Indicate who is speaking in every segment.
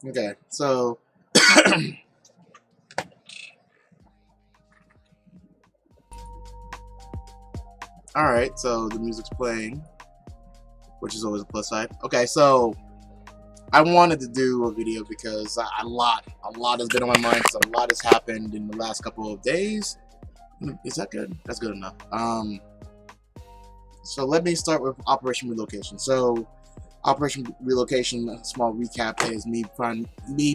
Speaker 1: Okay, so all right, so the music's playing, which is always a plus side. Okay, so I wanted to do a video because a lot has been on my mind. Because a lot has happened in the last couple of days. Is that good? That's good enough. So let me start with Operation Relocation. So Operation Relocation, a small recap, is me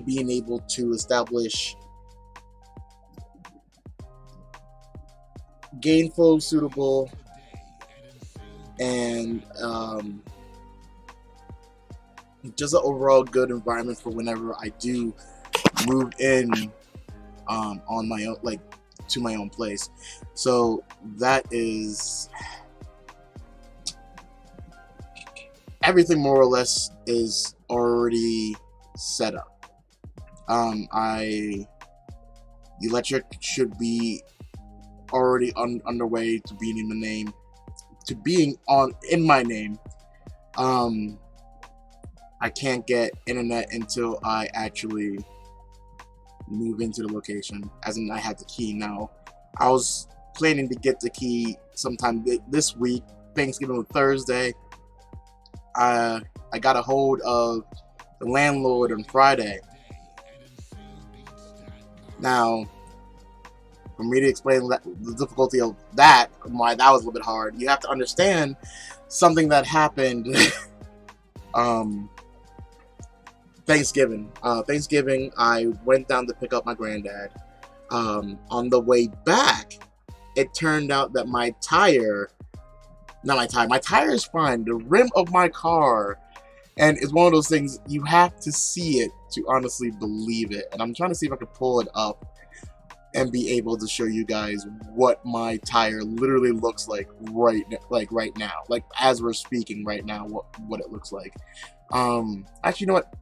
Speaker 1: being able to establish gainful, suitable, and just an overall good environment for whenever I do move in on my own, like to my own place. So that is everything more or less is already set up. The electric should be already underway to being in the name, to being on in my name. I can't get internet until I actually move into the location, as in I have the key now. I was planning to get the key sometime this week, Thanksgiving was Thursday. I got a hold of the landlord on Friday. Now, for me to explain the difficulty of that, why that was a little bit hard, you have to understand something that happened Thanksgiving. Thanksgiving, I went down to pick up my granddad. On the way back, it turned out that my tire is fine. The rim of my car, and it's one of those things you have to see it to honestly believe it. And I'm trying to see if I can pull it up and be able to show you guys what my tire literally looks like right now, like as we're speaking right now, what it looks like. Actually, you know what?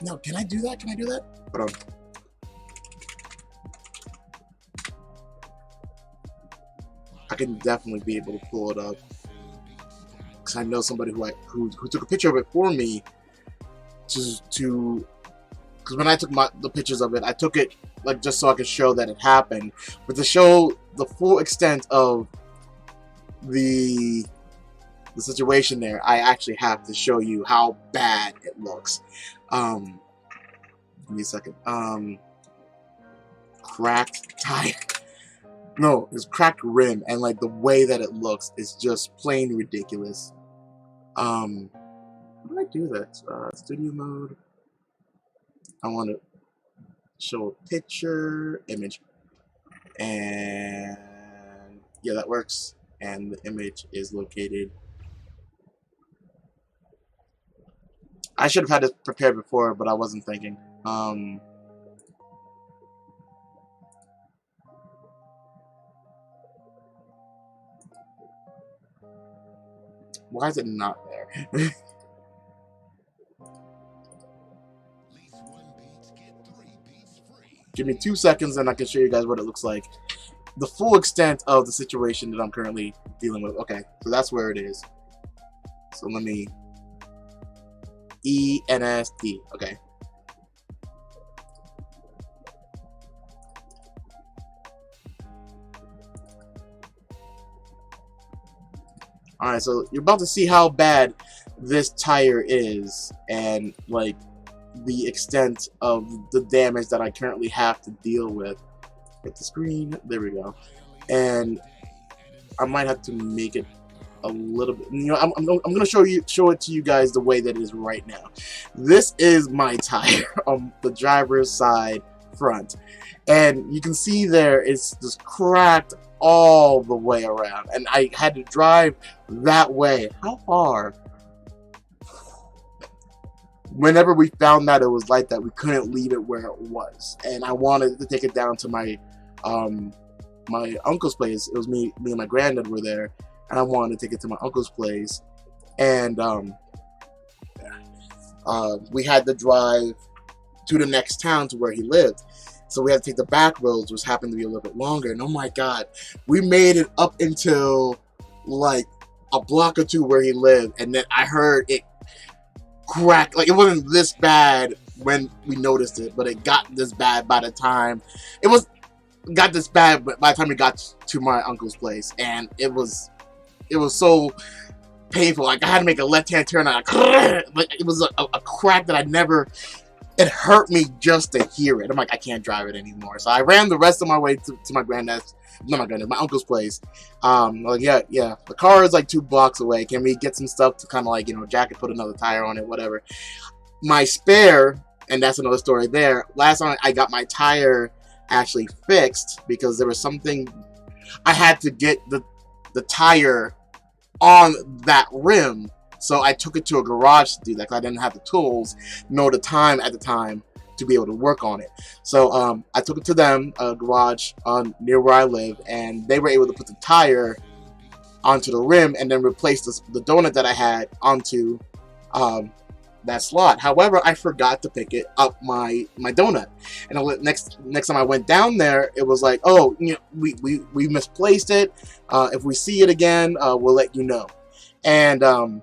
Speaker 1: No, can I do that? Can I do that? Hold on. I can definitely be able to pull it up because I know somebody who took a picture of it for me to because when I took the pictures of it, I took it like just so I could show that it happened, but to show the full extent of the situation there, I actually have to show you how bad it looks. Give me a second. Cracked tire. No, it's cracked rim, and like the way that it looks is just plain ridiculous. How do I do that? Studio mode. I want to show a picture, image, and yeah, that works. And the image is located. I should have had this prepared before, but I wasn't thinking. Why is it not there? Give me 2 seconds and I can show you guys what it looks like. The full extent of the situation that I'm currently dealing with. Okay, so that's where it is. So let me... ENSD. Okay. Alright, so you're about to see how bad this tire is and like the extent of the damage that I currently have to deal with. Hit the screen. There we go. And I might have to make it a little bit. You know, I'm gonna show it to you guys the way that it is right now. This is my tire on the driver's side front, and you can see there it's just cracked all the way around, and I had to drive that way. How far? Whenever we found that it was like that, we couldn't leave it where it was, and I wanted to take it down to my my uncle's place. It was me and my granddad were there, and I wanted to take it to my uncle's place, and we had to drive to the next town to where he lived. So we had to take the back roads, which happened to be a little bit longer. And oh my God, we made it up until like a block or two where he lived, and then I heard it crack. Like, it wasn't this bad when we noticed it, but it got this bad by the time it was got this bad. But by the time we got to my uncle's place, and it was so painful. Like I had to make a left-hand turn, and like it was a crack that I never. It hurt me just to hear it. I'm like, I can't drive it anymore. So I ran the rest of my way to my granddad's, not my granddad, my uncle's place. Like, yeah, the car is like 2 blocks away. Can we get some stuff to kind of like, jacket, put another tire on it, whatever. My spare, and that's another story there. Last time I got my tire actually fixed because there was something I had to get the tire on that rim. So I took it to a garage to do that because I didn't have the tools nor the time at the time to be able to work on it. So I took it to them, a garage near where I live, and they were able to put the tire onto the rim and then replace the donut that I had onto that slot. However, I forgot to pick it up my donut, and next time I went down there, it was like, oh, we misplaced it. If we see it again, we'll let you know. And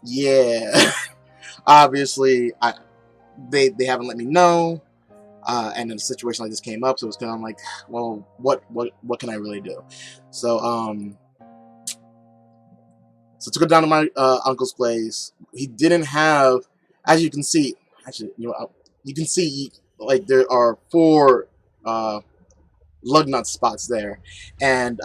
Speaker 1: yeah, obviously, they haven't let me know, and then a situation like this came up, so it was kind of like, well, what can I really do? So so took it down to my uncle's place. He didn't have, as you can see, actually, you can see like there are 4 lug nut spots there, and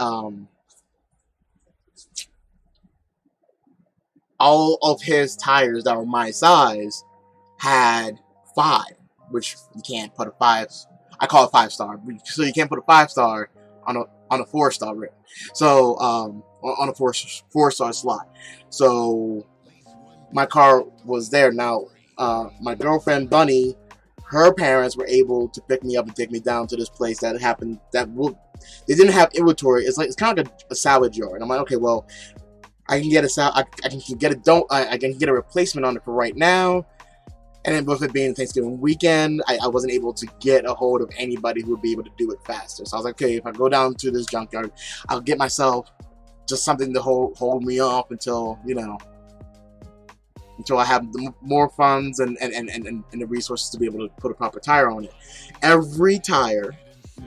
Speaker 1: all of his tires that were my size had 5, which you can't put a 5. I call it 5-star, so you can't put a 5-star on a 4-star rim. So on a 4-star slot. So my car was there. Now my girlfriend Bunny, her parents were able to pick me up and take me down to this place that happened. They didn't have inventory. It's kind of like a salvage yard. I'm like, okay, well, I can get I can get a replacement on it for right now. And then with it being Thanksgiving weekend, I wasn't able to get a hold of anybody who would be able to do it faster. So I was like, okay, if I go down to this junkyard, I'll get myself just something to hold me off until I have more funds and the resources to be able to put a proper tire on it. Every tire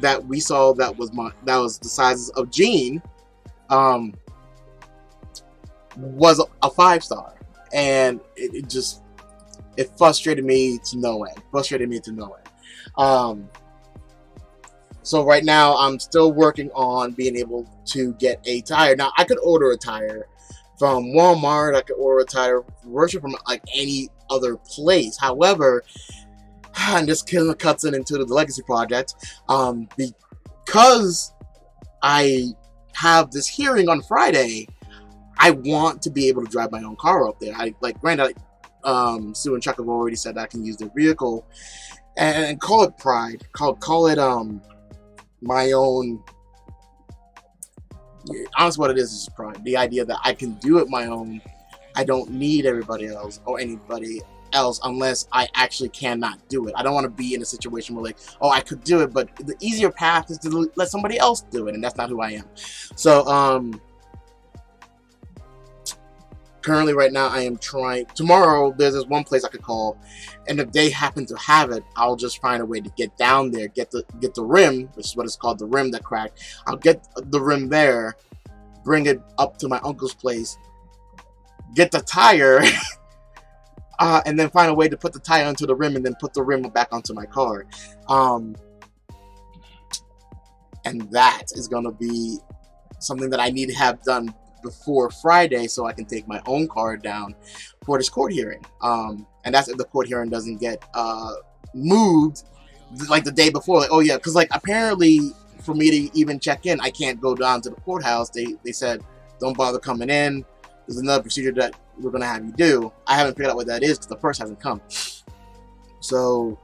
Speaker 1: that we saw that was the sizes of Jeanne was a 5-star, and it frustrated me to no end. So right now I'm still working on being able to get a tire. Now I could order a tire from Walmart. I could order a tire from like any other place. However, and this kind of cuts into the legacy project, because I have this hearing on Friday. I want to be able to drive my own car up there. Granted, Sue and Chuck have already said that I can use their vehicle and call it pride. Call it my own. Honestly, what it is pride. The idea that I can do it my own. I don't need everybody else or anybody else unless I actually cannot do it. I don't want to be in a situation where like, oh, I could do it, but the easier path is to let somebody else do it, and that's not who I am. So currently, right now, I am trying. Tomorrow, there's this one place I could call, and if they happen to have it, I'll just find a way to get down there, get the rim, which is what it's called, the rim that cracked. I'll get the rim there, bring it up to my uncle's place, get the tire, and then find a way to put the tire onto the rim, and then put the rim back onto my car. And that is gonna be something that I need to have done before Friday, so I can take my own car down for this court hearing. And that's if the court hearing doesn't get moved like the day before. Like, oh yeah, because like apparently for me to even check in, I can't go down to the courthouse. They said don't bother coming in. There's another procedure that we're gonna have you do. I haven't figured out what that is because the purse hasn't come. So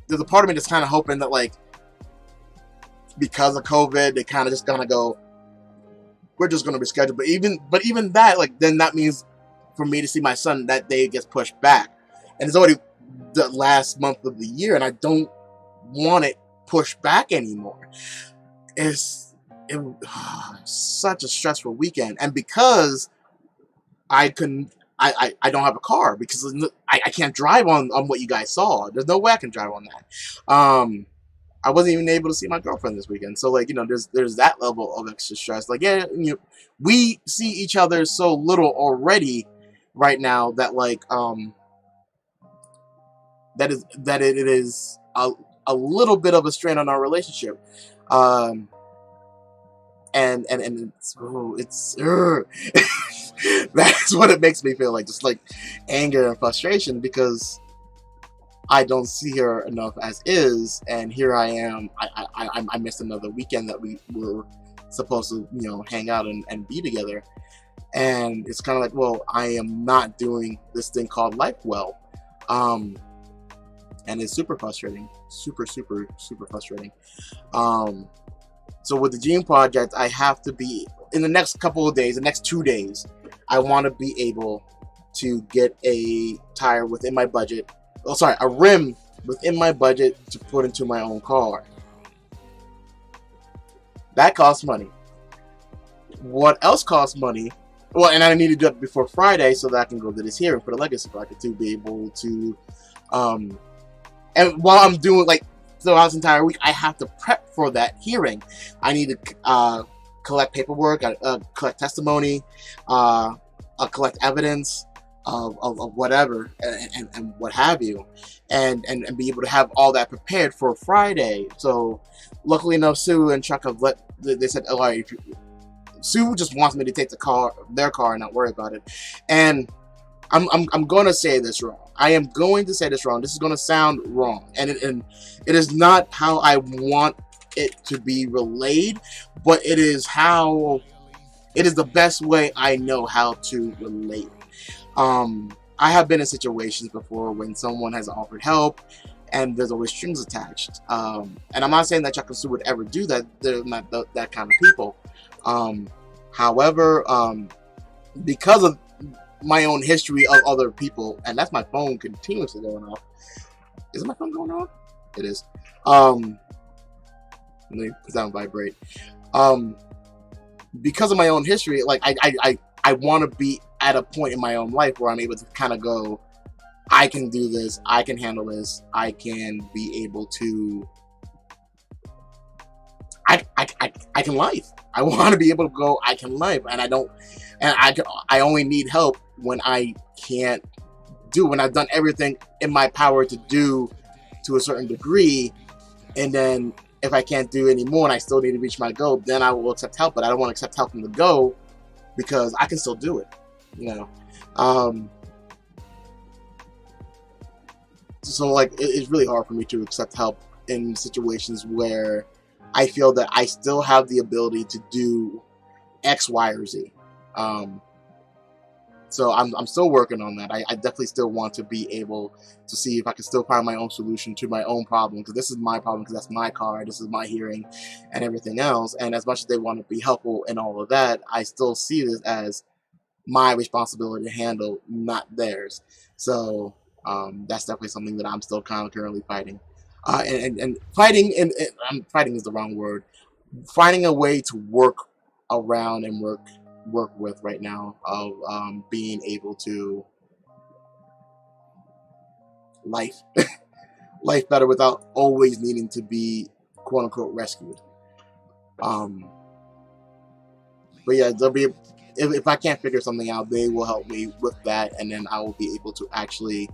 Speaker 1: there's a part of me that's kind of hoping that like because of COVID, they kind of just gonna go, we're just going to reschedule. But even that, like, then that means for me to see my son that day gets pushed back. And it's already the last month of the year, and I don't want it pushed back anymore. It was such a stressful weekend. And because I couldn't I don't have a car because I can't drive on what you guys saw. There's no way I can drive on that. I wasn't even able to see my girlfriend this weekend. So like, there's that level of extra stress. Like, yeah, we see each other so little already right now that like it is a little bit of a strain on our relationship. And it's that's what it makes me feel like, just like anger and frustration, because I don't see her enough as is, and here I am. I missed another weekend that we were supposed to hang out and be together, and it's kind of like, well, I am not doing this thing called life well, and it's super frustrating, super frustrating. So with the Jeanne project, I have to be, in the next couple of days, the next 2 days, I want to be able to get a tire within my budget. Oh, sorry, a rim within my budget to put into my own car. That costs money. What else costs money? Well, and I need to do it before Friday so that I can go to this hearing for the legacy project to be able to, and while I'm doing like throughout this entire week, I have to prep for that hearing. I need to collect paperwork, collect testimony, collect evidence of whatever and what have you, and be able to have all that prepared for Friday. So luckily enough, Sue and Chuck have they said, all right, Sue just wants me to take their car and not worry about it. And I'm going to say this wrong. I am going to say this wrong. This is going to sound wrong, and it is not how I want it to be relayed, but it is the best way I know how to relate. I have been in situations before when someone has offered help, and there's always strings attached. And I'm not saying that Chuck and Sue would ever do that. They're not that kind of people. However, because of my own history of other people, and that's my phone continuously going off. Is my phone going off? It is. Let me put that on vibrate. Because of my own history, like I want to be at a point in my own life where I'm able to kind of go, I can do this, I can handle this, I can be able to, I can life. I want to be able to go, I can life, and I only need help when I can't do, when I've done everything in my power to do to a certain degree, and then if I can't do any more and I still need to reach my goal, then I will accept help. But I don't want to accept help from the go, because I can still do it, So like it's really hard for me to accept help in situations where I feel that I still have the ability to do X, Y, or Z. So I'm still working on that. I definitely still want to be able to see if I can still find my own solution to my own problem, because this is my problem, because that's my car, this is my hearing, and everything else. And as much as they want to be helpful and all of that, I still see this as my responsibility to handle, not theirs. So that's definitely something that I'm still kind of currently fighting. And fighting, and fighting is the wrong word. Finding a way to work around and work with right now, of being able to life better without always needing to be quote unquote rescued. But yeah, they'll be, if I can't figure something out, they will help me with that, and then I will be able to actually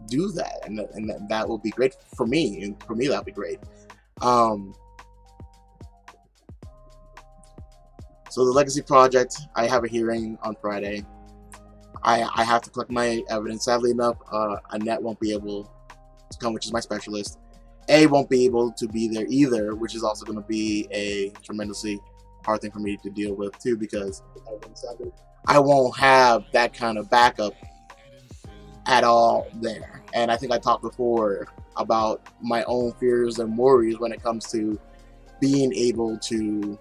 Speaker 1: do that, and that will be great for me, and for me that'll be great. So the legacy project, I have a hearing on Friday. I have to collect my evidence. Sadly enough, Annette won't be able to come, which is my specialist. A won't be able to be there either, which is also going to be a tremendously hard thing for me to deal with too, because I won't have that kind of backup at all there. And I think I talked before about my own fears and worries when it comes to being able to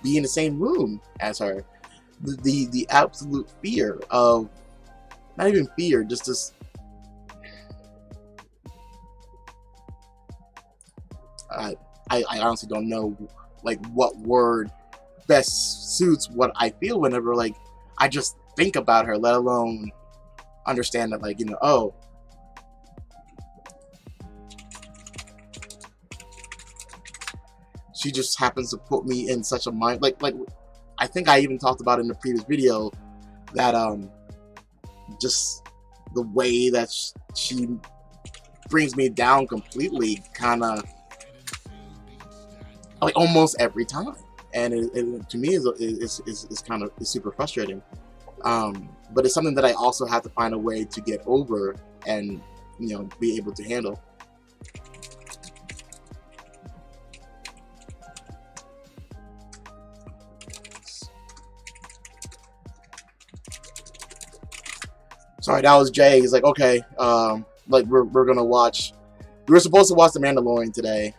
Speaker 1: be in the same room as her. The absolute fear of, not even fear, just this, I honestly don't know like what word best suits what I feel whenever like I just think about her, let alone understand that, like, you know, oh, she just happens to put me in such a mind, like I think I even talked about in the previous video that just the way that she brings me down completely, kind of like almost every time, and it to me is kind of super frustrating. But it's something that I also have to find a way to get over and, you know, be able to handle. Sorry, that was Jay. He's like, okay, like we're gonna watch. We were supposed to watch The Mandalorian today,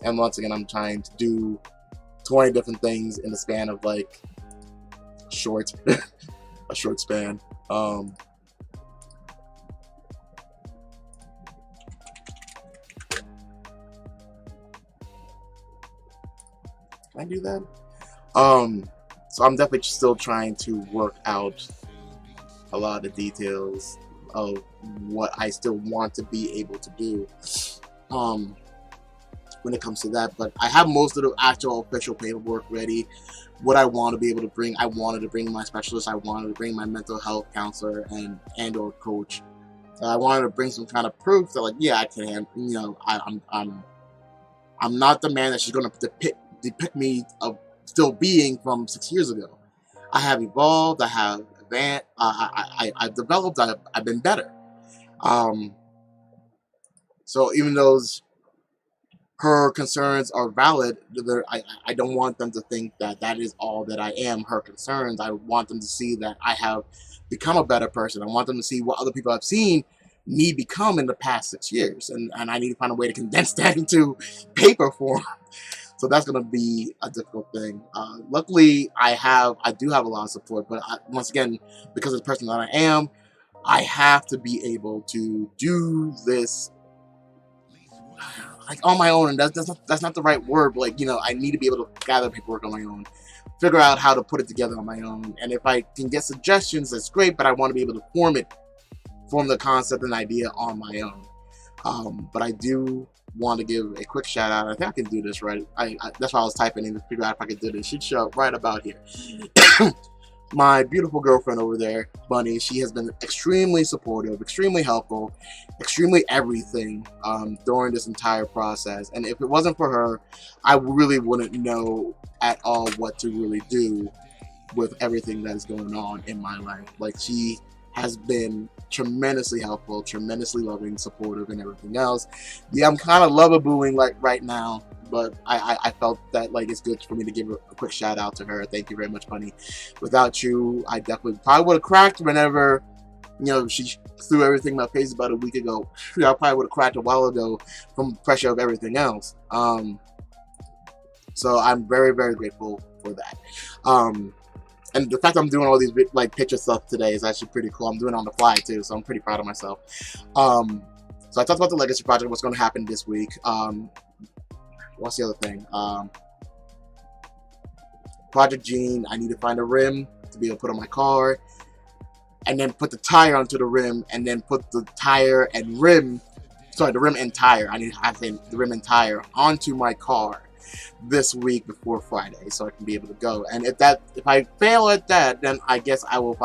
Speaker 1: and once again, I'm trying to do 20 different things in the span of like a short span. Can I do that? So I'm definitely still trying to work out a lot of the details of what I still want to be able to do when it comes to that. But I have most of the actual official paperwork ready. What I want to be able to bring, I wanted to bring my specialist, I wanted to bring my mental health counselor and or coach. I wanted to bring some kind of proof that, like, yeah, I can, you know, I'm not the man that she's going to depict me of still being from 6 years ago. I have evolved, I have advanced, I've developed, I've been better. So even though her concerns are valid, I don't want them to think that that is all that I am, her concerns. I want them to see that I have become a better person. I want them to see what other people have seen me become in the past 6 years. And I need to find a way to condense that into paper form. So that's going to be a difficult thing. Luckily, I do have a lot of support, but once again, because of the person that I am, I have to be able to do this like on my own, and that's not the right word, but, like, you know, I need to be able to gather paperwork on my own, figure out how to put it together on my own, and if I can get suggestions, that's great, but I want to be able to form the concept and idea on my own. But I do want to give a quick shout out. I think I can do this right. That's why I was typing in to figure out if I could do this. She'd show up right about here. My beautiful girlfriend over there, Bunny, she has been extremely supportive, extremely helpful, extremely everything during this entire process. And if it wasn't for her, I really wouldn't know at all what to really do with everything that is going on in my life. Like, she has been tremendously helpful, tremendously loving, supportive, and everything else. Yeah, I'm kind of love-a-booing like right now, but I felt that, like, it's good for me to give a quick shout out to her. Thank you very much, Bunny. Without you, I definitely probably would have cracked whenever, you know, she threw everything in my face about a week ago. I probably would have cracked a while ago from pressure of everything else. So I'm very, very grateful for that. And the fact that I'm doing all these like picture stuff today is actually pretty cool. I'm doing it on the fly too, so I'm pretty proud of myself. So I talked about the Legacy project, what's going to happen this week. What's the other thing? Project Jeanne, I need to find a rim to be able to put on my car, and then put the tire onto the rim, and then put the tire and rim, sorry, the rim and tire, I think the rim and tire onto my car this week before Friday, so I can be able to go. And if I fail at that, then I guess I would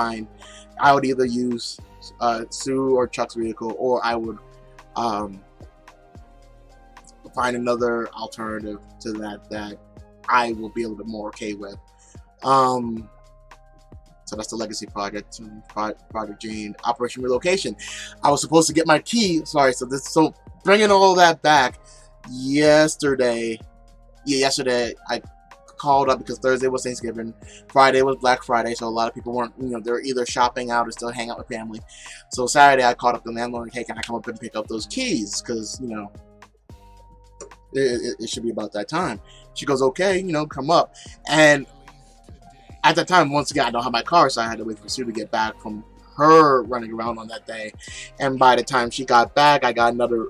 Speaker 1: either use Sue or Chuck's vehicle, or I would find another alternative to that I will be a little bit more okay with. So that's the Legacy project, Project Jeanne, Operation Relocation. I was supposed to get my key. Sorry, so bringing all that back. Yesterday I called up because Thursday was Thanksgiving, Friday was Black Friday, so a lot of people weren't, you know, they're either shopping out or still hanging out with family. So Saturday I called up the landlord and, hey, can I come up and pick up those keys? Because, you know, it should be about that time. She goes, okay, you know, come up. And at that time, once again, I don't have my car, so I had to wait for Sue to get back from her running around on that day. And by the time she got back, I got another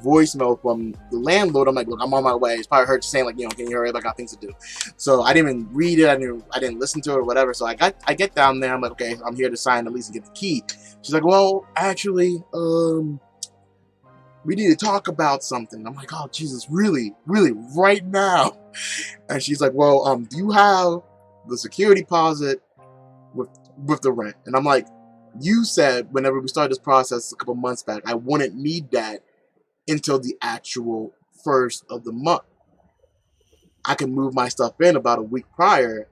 Speaker 1: voicemail from the landlord. I'm like, look, I'm on my way. It's probably her just saying like, can you hurry up? I got things to do. So I didn't even read it. I didn't listen to it or whatever. So I get down there. I'm like, okay, I'm here to sign at least and get the key. She's like, well, actually, we need to talk about something. I'm like, oh Jesus, really, right now? And she's like, well, do you have the security deposit with the rent? And I'm like, you said whenever we started this process a couple months back, I wouldn't need that until the actual first of the month. I can move my stuff in about a week prior,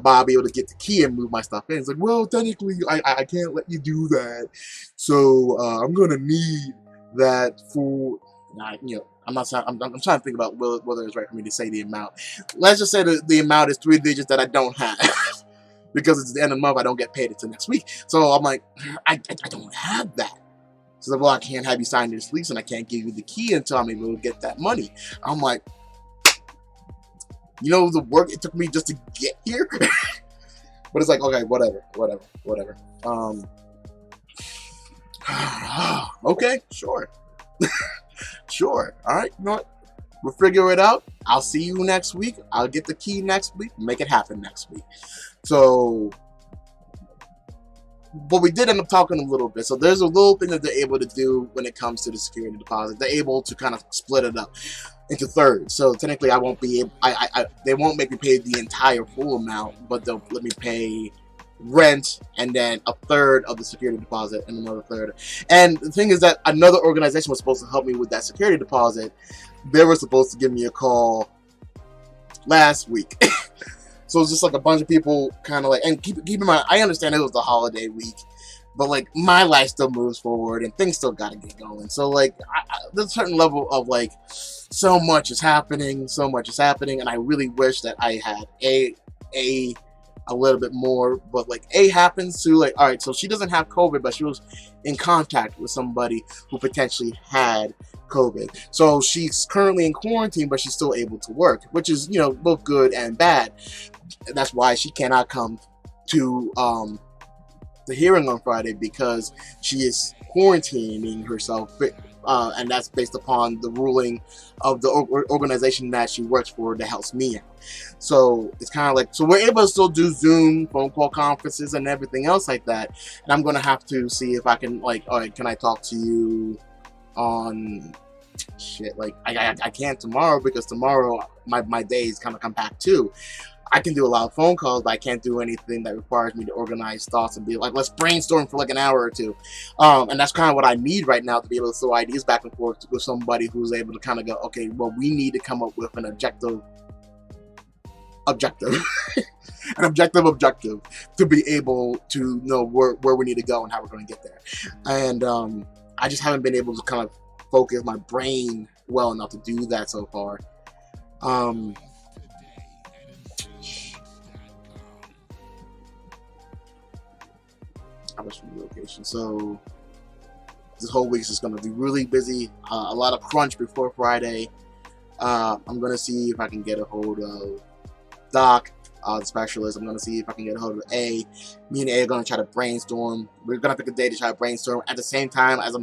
Speaker 1: but I'll be able to get the key and move my stuff in. It's like, well, technically, I can't let you do that. So I'm gonna need that for, I'm trying to think about whether it's right for me to say the amount. Let's just say the amount is 3 digits that I don't have. Because it's the end of the month, I don't get paid until next week. So I'm like, I don't have that. So like, well, I can't have you sign this lease and I can't give you the key until I'm able to get that money. I'm like, the work it took me just to get here? But it's like, okay, whatever. Okay, sure. Sure. All right, you know what? We'll figure it out. I'll see you next week. I'll get the key next week. Make it happen next week. So, but we did end up talking a little bit. So there's a little thing that they're able to do when it comes to the security deposit. They're able to kind of split it up into thirds. So technically, I won't be able. They won't make me pay the entire full amount, but they'll let me pay rent and then a third of the security deposit and another third. And the thing is that another organization was supposed to help me with that security deposit. They were supposed to give me a call last week. So it's just like a bunch of people kind of like, and keep in mind, I understand it was the holiday week, but like my life still moves forward and things still got to get going. So like there's a certain level of like, so much is happening, and I really wish that I had a little bit more, but like A happens to like, all right, so she doesn't have COVID, but she was in contact with somebody who potentially had COVID. So she's currently in quarantine, but she's still able to work, which is, both good and bad. That's why she cannot come to the hearing on Friday, because she is quarantining herself, and that's based upon the ruling of the organization that she works for that helps me out. So it's kind of like, so we're able to still do Zoom phone call conferences and everything else like that. And I'm going to have to see if I can, like, all right, can I talk to you on shit? Like, I can't tomorrow, because tomorrow my day is kind of compact too. I can do a lot of phone calls, but I can't do anything that requires me to organize thoughts and be like, let's brainstorm for like an hour or two. And that's kind of what I need right now, to be able to throw ideas back and forth with somebody who's able to kind of go, okay, well, we need to come up with an objective, an objective to be able to know where we need to go and how we're going to get there. And I just haven't been able to kind of focus my brain well enough to do that so far. How much for relocation? So this whole week is just going to be really busy. A lot of crunch before Friday. I'm going to see if I can get a hold of Doc, the specialist. I'm going to see if I can get a hold of A. Me and A are going to try to brainstorm. We're going to pick a day to try to brainstorm at the same time as I'm